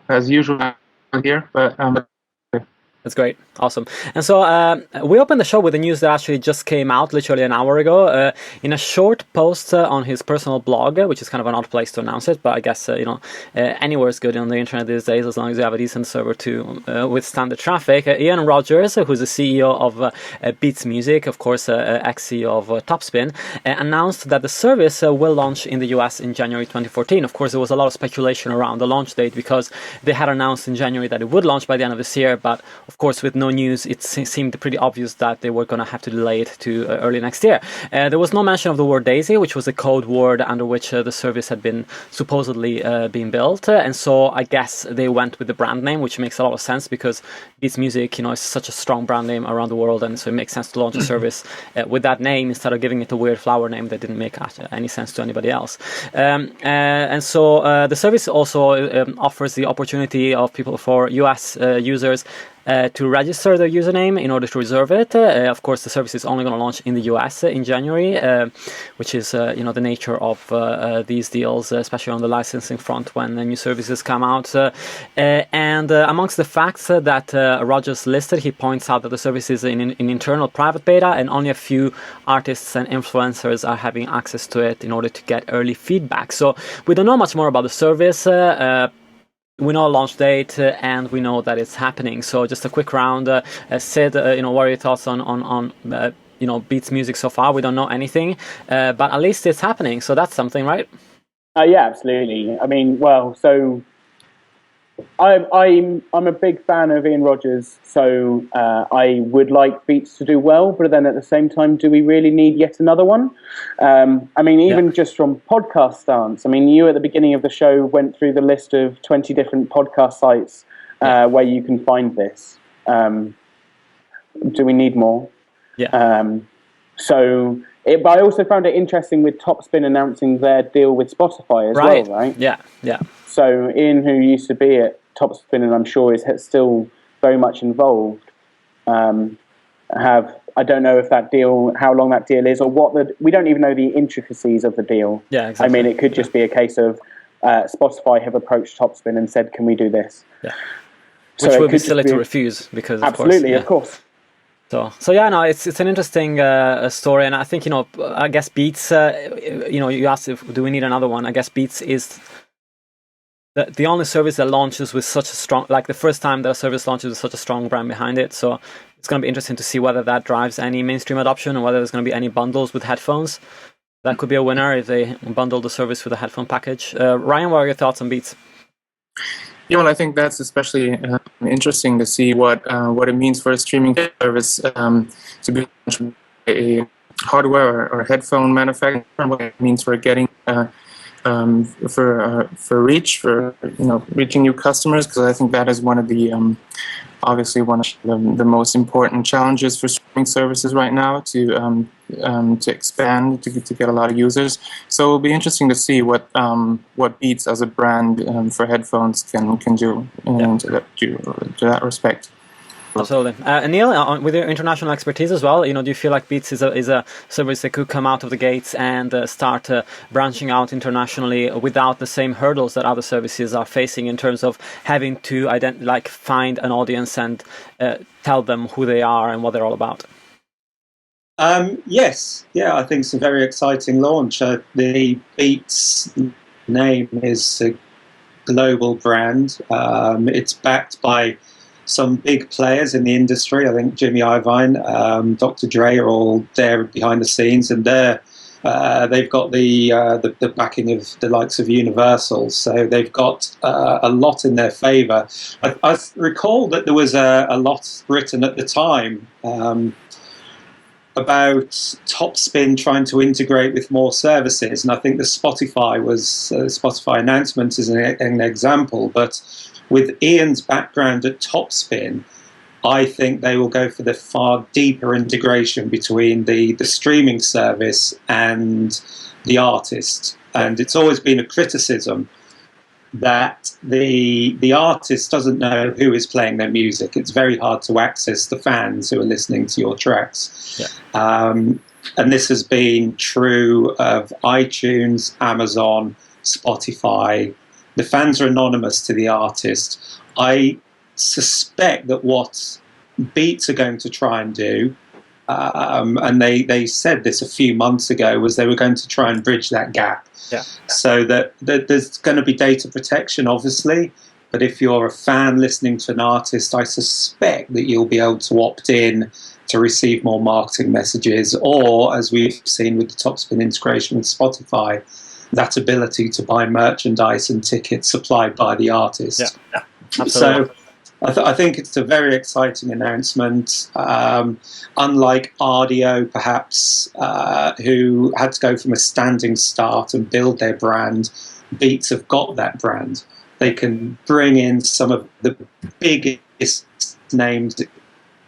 as usual here, but That's great. Awesome. And so we opened the show with the news that actually just came out literally an hour ago in a short post on his personal blog, which is kind of an odd place to announce it. But I guess, anywhere is good on the internet these days as long as you have a decent server to withstand the traffic. Ian Rogers, who's the CEO of Beats Music, of course, ex-CEO of Topspin, announced that the service will launch in the US in January 2014. Of course, there was a lot of speculation around the launch date because they had announced in January that it would launch by the end of this year, but of course, with no news, it seemed pretty obvious that they were going to have to delay it to early next year. There was no mention of the word Daisy, which was a code word under which the service had been supposedly being built. And so I guess they went with the brand name, which makes a lot of sense because Beats Music, is such a strong brand name around the world. And so it makes sense to launch a service with that name instead of giving it a weird flower name that didn't make any sense to anybody else. And so the service also offers the opportunity of people for US users to register their username in order to reserve it. Of course, the service is only going to launch in the US in January, which is the nature of these deals, especially on the licensing front when the new services come out. And amongst the facts that Rogers listed, he points out that the service is in internal private beta and only a few artists and influencers are having access to it in order to get early feedback. So we don't know much more about the service. We know a launch date and we know that it's happening. So just a quick round. Sid, what are your thoughts on Beats Music so far? We don't know anything, but at least it's happening. So that's something, right? Yeah, absolutely. I mean, well, so I'm a big fan of Ian Rogers, so I would like Beats to do well, but then at the same time, do we really need yet another one? I mean, even just from podcast stance, I mean, you at the beginning of the show went through the list of 20 different podcast sites where you can find this. Do we need more? Yeah. But I also found it interesting with Topspin announcing their deal with Spotify as well, right? Yeah, yeah. So Ian, who used to be at Topspin and I'm sure is still very much involved, I don't know if that deal, how long that deal is, or we don't even know the intricacies of the deal. Yeah, exactly. I mean, it could just be a case of Spotify have approached Topspin and said, "Can we do this?" Yeah. Which would be silly to refuse because absolutely, of course. So yeah, no, it's an interesting story, and I think I guess Beats. You asked if do we need another one. I guess Beats is the only service that launches with such a strong, like the first time that a service launches with such a strong brand behind it. So it's going to be interesting to see whether that drives any mainstream adoption and whether there's going to be any bundles with headphones. That could be a winner if they bundle the service with a headphone package. Ryan, what are your thoughts on Beats? Yeah, well, I think that's especially interesting to see what it means for a streaming service to be a hardware or headphone manufacturer, and what it means for getting for reach, for reaching new customers, because I think that is one of the obviously one of the most important challenges for streaming services right now to expand to get a lot of users. So it'll be interesting to see what Beats as a brand for headphones can do to that respect. Absolutely. Neil, with your international expertise as well, do you feel like Beats is a service that could come out of the gates and start branching out internationally without the same hurdles that other services are facing in terms of having to find an audience and tell them who they are and what they're all about? Yes. Yeah, I think it's a very exciting launch. The Beats name is a global brand. It's backed by some big players in the industry. I think Jimmy Iovine, Dr. Dre are all there behind the scenes, and they've got the backing of the likes of Universal, so they've got a lot in their favour. I recall that there was a lot written at the time about Topspin trying to integrate with more services, and I think the Spotify announcement is an example, but with Ian's background at Topspin, I think they will go for the far deeper integration between the streaming service and the artist. And it's always been a criticism that the artist doesn't know who is playing their music. It's very hard to access the fans who are listening to your tracks. Yeah. And this has been true of iTunes, Amazon, Spotify. the fans are anonymous to the artist. I suspect that what Beats are going to try and do, and they said this a few months ago, was they were going to try and bridge that gap. Yeah. So that there's going to be data protection, obviously, but if you're a fan listening to an artist, I suspect that you'll be able to opt in to receive more marketing messages, or, as we've seen with the Topspin integration with Spotify, that ability to buy merchandise and tickets supplied by the artist. Yeah, absolutely. So I think it's a very exciting announcement. Unlike Rdio, perhaps, who had to go from a standing start and build their brand, Beats have got that brand. They can bring in some of the biggest names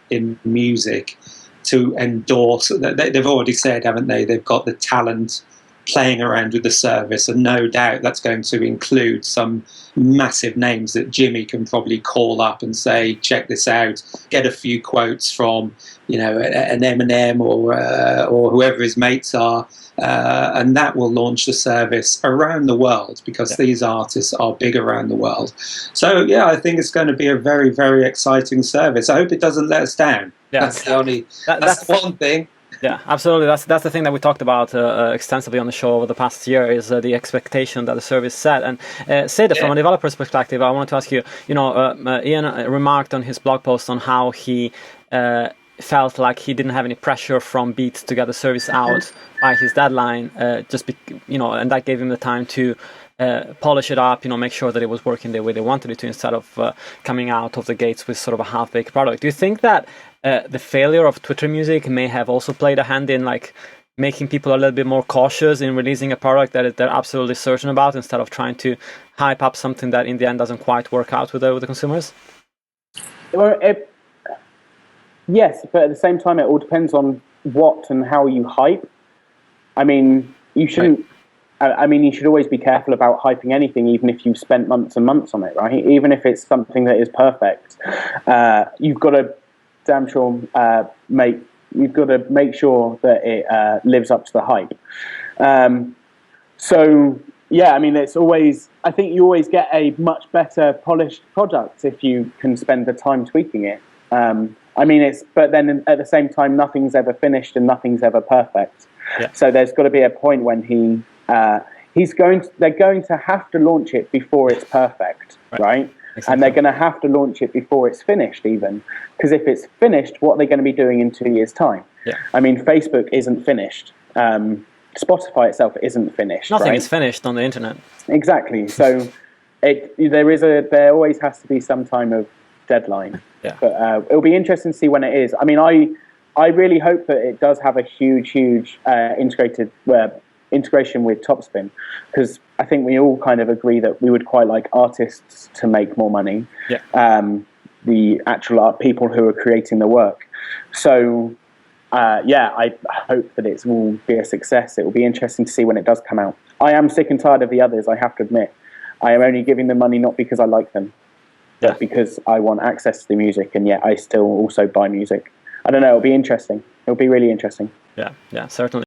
in music to endorse. They've already said, haven't they? They've got the talent playing around with the service, and no doubt that's going to include some massive names that Jimmy can probably call up and say, check this out, get a few quotes from, you know, an Eminem or whoever his mates are, and that will launch the service around the world, because these artists are big around the world. So yeah, I think it's going to be a very, very exciting service. I hope it doesn't let us down. Yeah. That's the only that's one thing. Yeah, absolutely. That's the thing that we talked about extensively on the show over the past year, is the expectation that the service set. And Sid, from a developer's perspective, I wanted to ask you, Ian remarked on his blog post on how he felt like he didn't have any pressure from Beats to get the service out by his deadline, and that gave him the time to polish it up, make sure that it was working the way they wanted it to, instead of coming out of the gates with sort of a half-baked product. Do you think that the failure of Twitter Music may have also played a hand in making people a little bit more cautious in releasing a product that they're absolutely certain about, instead of trying to hype up something that in the end doesn't quite work out with the consumers? Well, yes, but at the same time, it all depends on what and how you hype. I mean, you shouldn't. Right. I mean, you should always be careful about hyping anything, even if you've spent months and months on it, right? Even if it's something that is perfect, you've got to you've got to make sure that it lives up to the hype. So yeah, I mean, I think you always get a much better polished product if you can spend the time tweaking it. I mean, but then at the same time, nothing's ever finished and nothing's ever perfect. Yeah. So there's got to be a point when they're going to have to launch it before it's perfect, right? Exactly. And they're going to have to launch it before it's finished, even, because if it's finished, what are they going to be doing in 2 years' time? Yeah. I mean, Facebook isn't finished. Spotify itself isn't finished. Nothing is finished on the internet. Exactly. So there always has to be some time of deadline. Yeah. But it'll be interesting to see when it is. I mean, I really hope that it does have a huge integration with Topspin, because I think we all kind of agree that we would quite like artists to make more money. Yeah. The actual art people who are creating the work. So I hope that it will be a success. It will be interesting to see when it does come out. I am sick and tired of the others, I have to admit. I am only giving them money not because I like them, but because I want access to the music, and yet I still also buy music. I don't know, it'll be interesting. It'll be really interesting. Yeah, certainly.